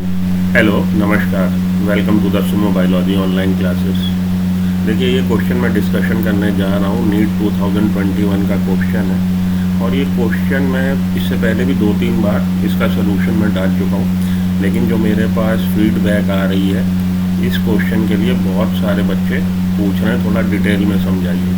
Hello, नमस्कार। Welcome to the sumo biology online classes. देखिए, ये क्वेश्चन मैं डिस्कशन करने जा रहा हूँ। नीट 2021 का क्वेश्चन है और ये क्वेश्चन मैं इससे पहले भी 2-3 बार इसका सलूशन मैं डाल चुका हूँ, लेकिन जो मेरे पास फीडबैक आ रही है इस क्वेश्चन के लिए बहुत सारे बच्चे पूछ रहे हैं थोड़ा डिटेल में समझाइए।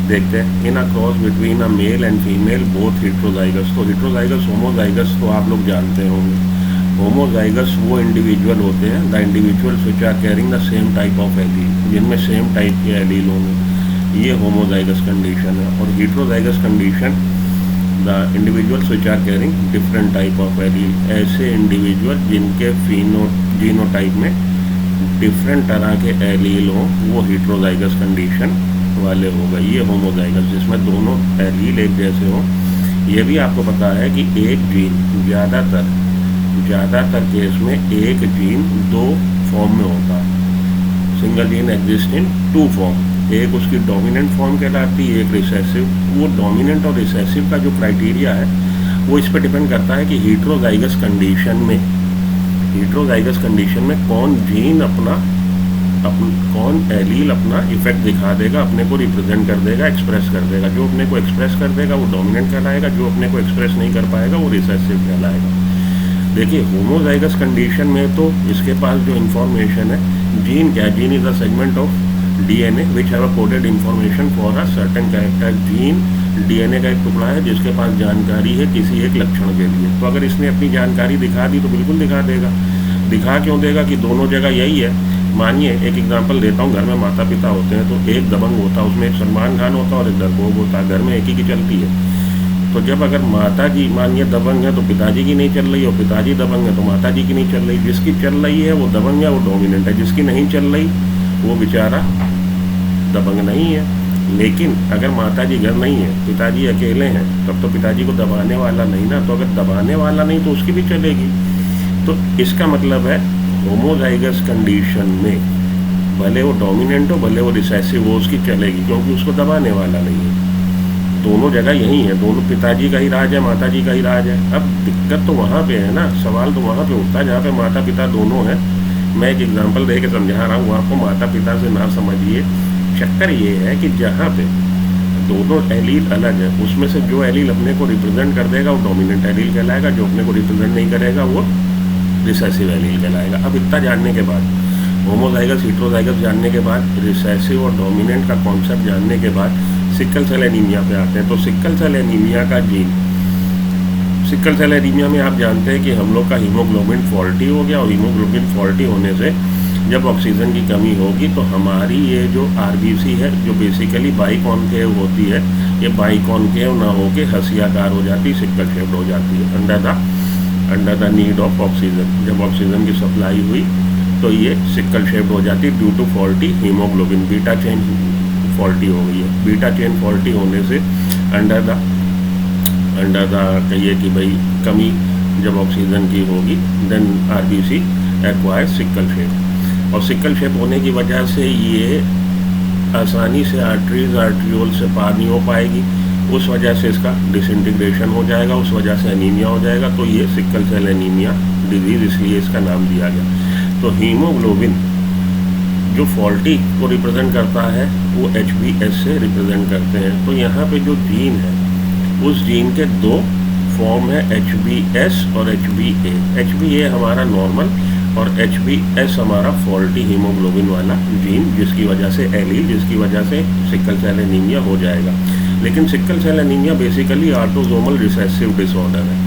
देखते हैं। In a cross between a male and female both heterozygous. तो हेट्रोजाइगस होमोजाइगस तो आप लोग जानते होंगे। होमोजाइगस वो इंडिविजुअल होते हैं, the individuals which are carrying the same type of allele, जिनमें सेम टाइप के एलील होंगे, ये होमोजाइगस कंडीशन है। और heterozygous condition, the individuals which are carrying different type of allele, ऐसे इंडिविजुअल जिनके जीनोटाइप में डिफरेंट तरह के एलील हों, वो हेट्रोजाइगस कंडीशन वाले हो गए। ये होमोजाइगस जिसमें दोनों एलील एक जैसे हों। ये भी आपको पता है कि एक जीन ज़्यादातर केस में एक जीन 2 फॉर्म में होता है। Single gene exist in 2 form. एक उसकी डोमिनेंट फॉर्म कहलाती है, एक रिसेसिव। वो डोमिनेंट और रिसेसिव का जो क्राइटेरिया है वो इस पर डिपेंड करता है कि हेट्रोजाइगस कंडीशन में कौन जीन कौन एलील अपना इफेक्ट दिखा देगा, अपने को रिप्रेजेंट कर देगा, एक्सप्रेस कर देगा। जो अपने को एक्सप्रेस कर देगा वो डोमिनेंट कहलाएगा, जो अपने को एक्सप्रेस नहीं कर पाएगा वो रिसेसिव कहलाएगा। देखिए, होमोजाइगस कंडीशन में तो इसके पास जो इन्फॉर्मेशन है, जीन क्या है? Gene is a segment of DNA which have a coded information for a certain character. Gene DNA का एक टुकड़ा है जिसके पास जानकारी है किसी एक लक्षण के लिए। तो अगर इसने अपनी जानकारी दिखा दी तो बिल्कुल दिखा देगा। दिखा क्यों देगा कि दोनों जगह यही है। मानिए, एक एग्जांपल देता हूँ। घर में माता पिता होते हैं तो एक दबंग होता है, उसमें एक सलमान खान होता है और एक डरपोक होता है। घर में एक ही की चलती है। तो जब अगर माता जी मानिए दबंग है तो पिताजी की नहीं चल रही, और पिताजी दबंग है तो माता जी की नहीं चल रही। जिसकी चल रही है वो दबंग है, वो डोमिनेंट है। जिसकी नहीं चल रही वो बेचारा दबंग नहीं है। लेकिन अगर माता जी घर नहीं है, पिताजी अकेले हैं, तब तो पिताजी को दबाने वाला नहीं ना। तो अगर दबाने वाला नहीं तो उसकी भी चलेगी। तो इसका मतलब है होमोजाइगस कंडीशन में भले वो डोमिनेंट हो भले वो रिसेसिव हो, उसकी चलेगी, क्योंकि उसको दबाने वाला नहीं है। दोनों जगह यही है, दोनों पिताजी का ही राज है, माता जी का ही राज है। अब दिक्कत तो वहाँ पे है ना, सवाल तो वहाँ पे उठता है जहाँ पे माता पिता दोनों हैं। मैं एक एग्जांपल दे के समझा रहा हूँ आपको, माता पिता से ना समझिए। चक्कर ये है कि जहाँ पे दोनों एलील अलग है, उसमें से जो एलील अपने को रिप्रेजेंट कर देगा वो डोमिनेंट एलील कहलाएगा, जो अपने को रिप्रेजेंट नहीं करेगा वो रिसेसिव एलील कहलाएगा। अब इतना जानने के बाद, होमोजाइगस हेट्रोजाइगस जानने के बाद, रिसेसिव और डोमिनेंट का कॉन्सेप्ट जानने के बाद सिकल सेल एनीमिया पे आते हैं। तो सिकल सेल एनीमिया का जीन, सिकल सेल एनीमिया में आप जानते हैं कि हम लोग का हीमोग्लोबिन फॉल्टी हो गया, और हीमोग्लोबिन फॉल्टी होने से जब ऑक्सीजन की कमी होगी तो हमारी ये जो आरबीसी है, जो बेसिकली बाइकॉन्केव होती है, ये बाइकॉन्केव ना होके हंसियाकार हो जाती, सिकल शेप्ड हो जाती है under the need of oxygen. जब ऑक्सीजन की सप्लाई हुई तो ये सिकल शेप्ड हो जाती due to faulty haemoglobin. Beta chain faulty हो गई है। बीटा चेन फॉल्टी होने से अंडर द कहिए कि भाई कमी जब ऑक्सीजन की होगी, then RBC acquire sickle shape. और सिकल शेप होने की वजह से ये आसानी से आर्ट्रियोल से पार नहीं हो पाएगी, उस वजह से इसका डिसइंटीग्रेशन हो जाएगा, उस वजह से एनीमिया हो जाएगा। तो ये सिकल सेल एनीमिया डिजीज़, इसलिए इसका नाम दिया गया। तो हीमोग्लोबिन जो फॉल्टी को रिप्रेजेंट करता है वो HbS से रिप्रेजेंट करते हैं। तो यहाँ पे जो जीन है उस जीन के 2 फॉर्म है, HbS और HbA। HbA हमारा नॉर्मल और HbS हमारा फॉल्टी हीमोग्लोबिन वाला जीन, जिसकी वजह से एलील, जिसकी वजह से सिकल सेल एनीमिया हो जाएगा। लेकिन sickle cell anaemia basically autosomal recessive disorder है।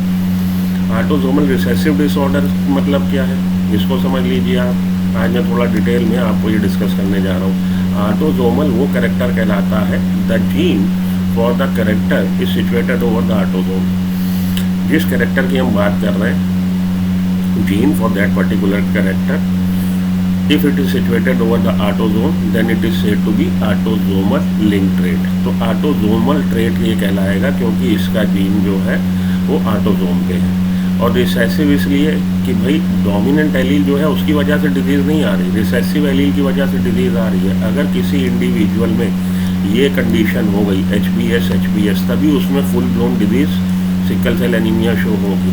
ऑटोसोमल रिसेसिव डिसऑर्डर मतलब क्या है, इसको समझ लीजिए आप। आज मैं थोड़ा डिटेल में आपको ये डिस्कस करने जा रहा हूँ। ऑटोसोमल वो कैरेक्टर कहलाता है, the gene for the character is situated over the autosome. जिस कैरेक्टर की हम बात कर रहे हैं, gene for that particular character, if it is situated over the autosome then it is said to be autosomal link trait. तो autosomal trait ये कहलाएगा क्योंकि इसका जीन जो है वो ऑटोसोम पे है। और रिसेसिव इसलिए कि भाई डोमिनेंट एलील जो है उसकी वजह से डिजीज़ नहीं आ रही, रिसेसिव एलील की वजह से डिजीज़ आ रही है। अगर किसी इंडिविजुअल में ये कंडीशन हो गई HbS, तभी उसमें full blown disease sickle cell anaemia show होगी।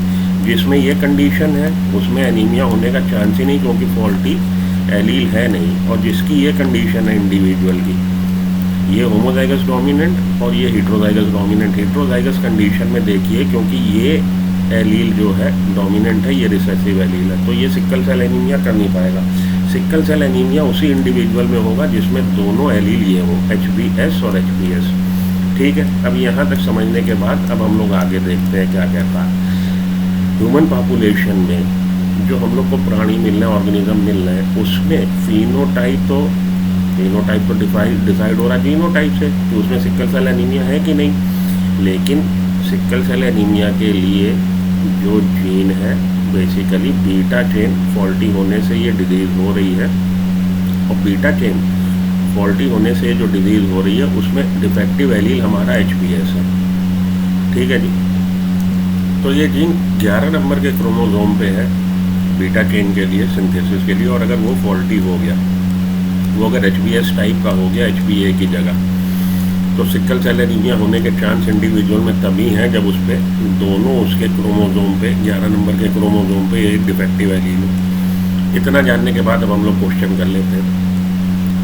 जिसमें ये कंडीशन है उसमें एनीमिया होने का चांस ही नहीं, क्योंकि फॉल्टी एलील है नहीं। और जिसकी ये कंडीशन है इंडिविजुअल की, ये होमोजाइगस डोमिनेंट और ये हेट्रोजाइगस डोमिनेंट। हेट्रोजाइगस कंडीशन में देखिए, क्योंकि ये एलील जो है डोमिनेंट है, ये रिसेसिव एलील है, तो ये सिक्कल सेल एनीमिया कर नहीं पाएगा। सिक्कल सेल एनीमिया उसी इंडिविजुअल में होगा जिसमें दोनों एलील ये हो, HbS और HbS। ठीक है, अब यहाँ तक समझने के बाद अब हम लोग आगे देखते हैं क्या कहता है। ह्यूमन पॉपुलेशन में जो हम लोग को प्राणी मिल रहे हैं, ऑर्गेनिज्म मिल रहे हैं, उसमें फिनोटाइप तो डिसाइड हो रहा है जीनोटाइप से कि उसमें सिक्कल सेल एनीमिया है कि नहीं। लेकिन सिक्कल सेल एनीमिया के लिए जो जीन है बेसिकली बीटा चेन फॉल्टी होने से ये डिजीज़ हो रही है, और बीटा चेन फॉल्टी होने से जो डिजीज़ हो रही है उसमें डिफेक्टिव एलील हमारा HbS है। ठीक है जी, तो ये जीन 11 नंबर के क्रोमोसोम पे है बीटा चेन के लिए, सिंथेसिस के लिए, और अगर वो फॉल्टी हो गया, वो अगर HbS टाइप का हो गया HbA की जगह, तो सिक्कल सेल एनीमिया होने के चांस इंडिविजुअल में तभी हैं जब उस पर दोनों उसके क्रोमोसोम पे 11 नंबर के क्रोमोसोम पे एक डिफेक्टिव एलील हो। इतना जानने के बाद अब हम लोग क्वेश्चन कर लेते हैं।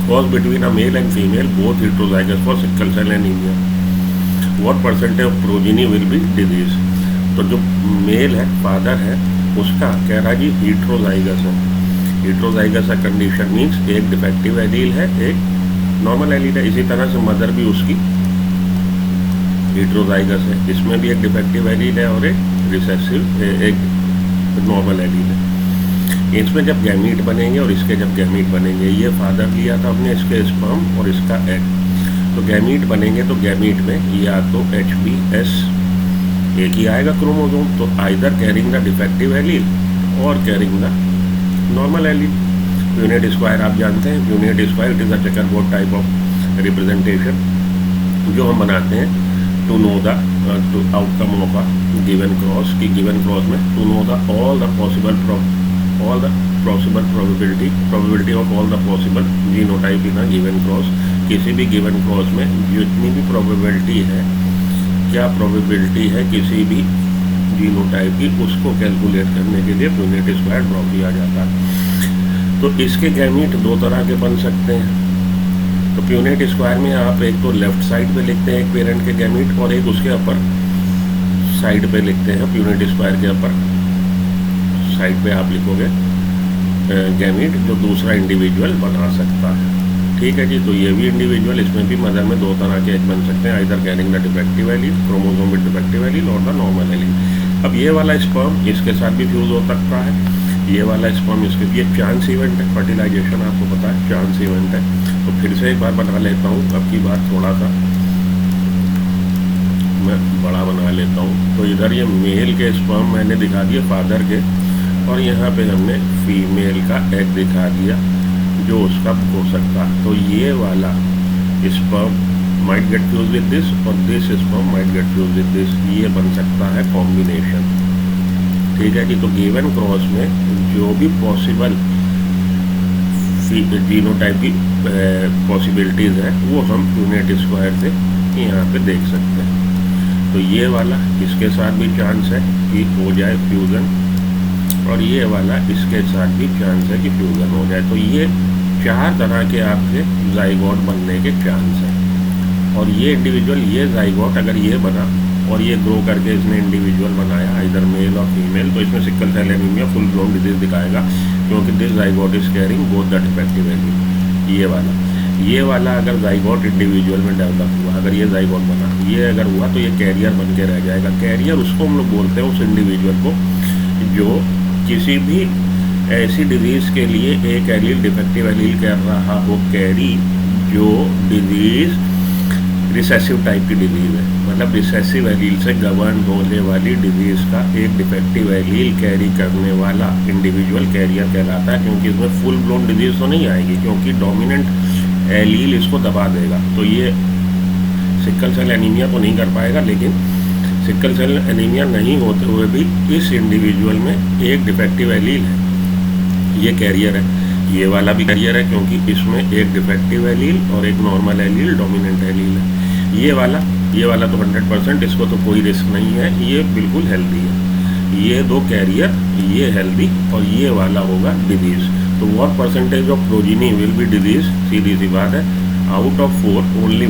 Cause between a male and female both heterozygous for sickle cell anaemia, what percentage of progeny will be disease. तो जो मेल है, फादर है, उसका कह रहा जी हेट्रोजाइगस है। हेट्रोजाइगस का कंडीशन मीन्स एक डिफेक्टिव एलील है, एक नॉर्मल एलील है। इसी तरह से मदर भी उसकी हेट्रोजाइगस है, इसमें भी एक डिफेक्टिव एलील है और एक रिसेसिव एक नॉर्मल एलील है। इसमें जब गैमीट बनेंगे और इसके जब गैमीट बनेंगे, ये फादर लिया था हमने, इसके स्पर्म और इसका एग, तो गैमीट बनेंगे तो गैमीट में या तो HbS एक ही आएगा क्रोमोसोम, तो either carrying the defective allele और carrying the normal allele. Punnett square आप जानते हैं, Punnett square it is a checkerboard type of representation जो हम बनाते हैं to know the outcome of a given cross, की गिवन क्रॉस में to know the all the possible probability of all the possible genotype in a given cross. किसी भी given cross में जितनी भी प्रोबेबिलिटी है, क्या प्रोबेबिलिटी है किसी भी जीनोटाइप की, उसको कैलकुलेट करने के लिए यूनिट स्क्वायर ड्रॉ किया जाता है। तो इसके गैमीट दो तरह के बन सकते हैं। तो यूनिट स्क्वायर में आप एक तो लेफ्ट साइड पे लिखते हैं एक पेरेंट के गैमीट, और एक उसके अपर साइड पे लिखते हैं। यूनिट स्क्वायर के अपर साइड पे आप लिखोगे गैमीट जो दूसरा इंडिविजुअल बना सकता है। ठीक है जी, तो ये भी इंडिविजुअल, इसमें भी मदर में दो तरह के एक बन सकते हैं, either carrying the defective allele, chromosome with defective allele, और द नॉर्मल एलील। अब ये वाला स्पर्म इसके साथ भी फ्यूज हो सकता है, ये वाला स्पर्म इसके, ये चांस इवेंट है, फर्टिलाइजेशन आपको पता है चांस इवेंट है। तो फिर से एक बार बना लेता हूँ, अब की बार थोड़ा सा मैं बड़ा बना लेता हूँ। तो इधर ये मेल के स्पर्म मैंने दिखा दिए फादर के, और यहाँ पे हमने फीमेल का एग दिखा दिया जो उसका हो सकता है। तो ये वाला sperm might get fuse with this और this sperm might get fuse with this, ये बन सकता है कॉम्बिनेशन। ठीक है जी, तो गिवन क्रॉस में जो भी पॉसिबल जीनोटाइप की पॉसिबिलिटीज़ है वो हम यूनिट स्क्वायर से यहाँ पे देख सकते हैं। तो ये वाला इसके साथ भी चांस है कि हो जाए फ्यूज़न, और ये वाला इसके साथ भी चांस है कि फ्यूज़न हो जाए। तो ये चार तरह के आपके जाइगोट बनने के चांस हैं। और ये इंडिविजुअल, ये जाइगोट अगर ये बना और ये ग्रो करके इसने इंडिविजुअल बनाया आइदर मेल और फीमेल, तो इसमें sickle cell anaemia full blown disease दिखाएगा, क्योंकि this zygote is carrying both the defective allele. ये वाला अगर जाइगोट इंडिविजुअल में डेवलप हुआ, अगर ये जाइगोट बना, ये अगर हुआ तो ये कैरियर बन के रह जाएगा। कैरियर उसको हम लोग बोलते हैं उस इंडिविजुअल को जो किसी भी ऐसी डिजीज़ के लिए एक एलील डिफेक्टिव एलील कर रहा हो कैरी, जो डिजीज़ रिसेसिव टाइप की डिजीज़ है, मतलब रिसेसिव एलील से गवर्न होने वाली डिजीज़ का एक डिफेक्टिव एलील कैरी करने वाला इंडिविजुअल कैरियर कहलाता है। क्योंकि इसमें फुल ब्लोन डिजीज़ तो नहीं आएगी, क्योंकि डोमिनेंट एलील इसको दबा देगा। तो ये सिक्कल सेल एनीमिया तो नहीं कर पाएगा, लेकिन सिक्कल सेल एनीमिया नहीं होते हुए भी इस इंडिविजुअल में एक डिफेक्टिव एलील है, ये कैरियर है। ये वाला भी कैरियर है, क्योंकि इसमें एक डिफेक्टिव एलील और एक नॉर्मल एलील डोमिनेंट एलील है। ये वाला तो 100%, इसको तो कोई रिस्क नहीं है, ये बिल्कुल हेल्दी है। ये दो कैरियर, ये हेल्दी और ये वाला होगा डिजीज। तो what percentage of progeny will be disease, सीधी सी बात है, out of 4 only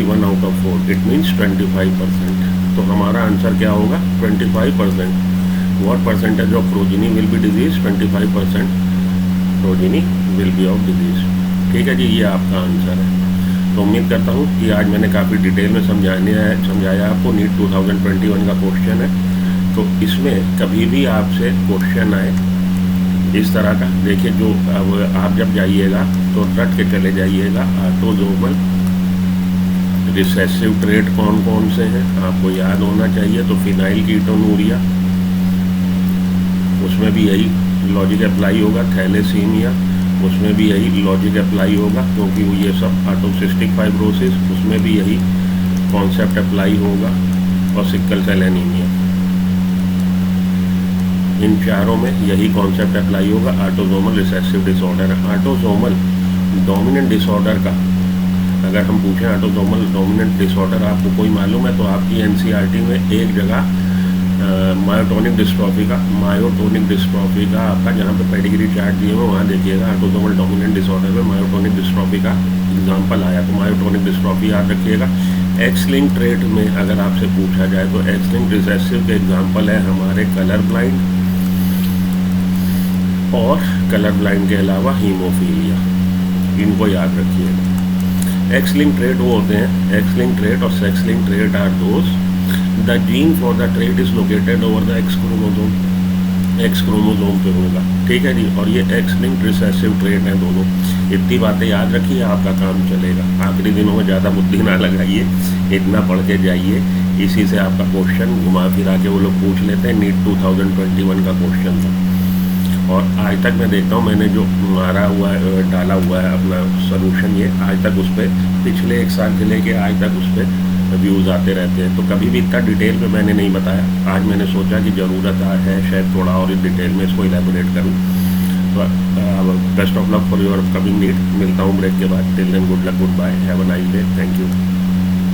one out of 4, it means 25%। तो हमारा आंसर क्या होगा, 25%। What percentage of progeny will be disease, 25% progeny will be of disease. ठीक है जी, ये आपका आंसर है। तो उम्मीद करता हूँ कि आज मैंने काफ़ी डिटेल में समझाया आपको। नीट 2021 का क्वेश्चन है, तो इसमें कभी भी आपसे क्वेश्चन आए इस तरह का, देखिए जो अब आप जब जाइएगा तो रट के चले जाइएगा, ऑटोसोमल रिसेसिव ट्रेट कौन कौन से हैं आपको याद होना चाहिए। तो फिनाइल कीटोनूरिया, उसमें भी यही लॉजिक अप्लाई होगा। थैलेसीमिया, उसमें भी यही लॉजिक अप्लाई होगा, क्योंकि वो ये सब ऑटोसिस्टिक फाइब्रोसिस, उसमें भी यही कॉन्सेप्ट अप्लाई होगा। और सिकल सेल एनीमिया, इन चारों में यही कॉन्सेप्ट अप्लाई होगा। Autosomal recessive disorder, autosomal dominant disorder का अगर हम पूछें, ऑटोसोमल डोमिनेंट डिसऑर्डर आपको कोई मालूम है तो आपकी एनसीईआरटी में एक जगह मायोटोनिक डिस्ट्रॉफी का आपका जहाँ पे पेडिग्री चार्ट दिए हुए वहाँ देखिएगा, ऑटोसोमल डोमिनेंट डिसऑर्डर में मायोटोनिक डिस्ट्रॉफी का एग्जांपल आया। तो मायोटोनिक डिस्ट्रॉफी याद रखिएगा। एक्स लिंक ट्रेट में अगर आपसे पूछा जाए तो एक्स लिंक रिसेसिव के एग्जांपल है हमारे कलर ब्लाइंड, और कलर ब्लाइंड के अलावा हीमोफीलिया, इनको याद रखिएगा। एक्स लिंक ट्रेट वो होते हैं, एक्स लिंक ट्रेट और sex link trait are those the gene for the trait is located over the X chromosome पे होगा। ठीक है जी, और ये एक्स लिंक रिसेसिव ट्रेट हैं दोनों। इतनी बातें याद रखिए, आपका काम चलेगा। आखिरी दिनों में ज़्यादा बुद्धि ना लगाइए, इतना पढ़ के जाइए, इसी से आपका क्वेश्चन घुमा फिरा के वो लोग पूछ लेते हैं। नीट 2021 का क्वेश्चन था, और आज तक मैं देखता हूँ मैंने जो डाला हुआ है अपना सोल्यूशन, ये आज तक उस पर पिछले 1 साल से लेके आज तक उस पर व्यूज़ आते रहते हैं। तो कभी भी इतना डिटेल में मैंने नहीं बताया, आज मैंने सोचा कि ज़रूरत है शायद थोड़ा और डिटेल में इसको इलेबोरेट करूँ। तो best of luck for your coming NEET. मिलता हूँ ब्रेक के बाद। Till then good luck, good bye, have a nice day, thank you.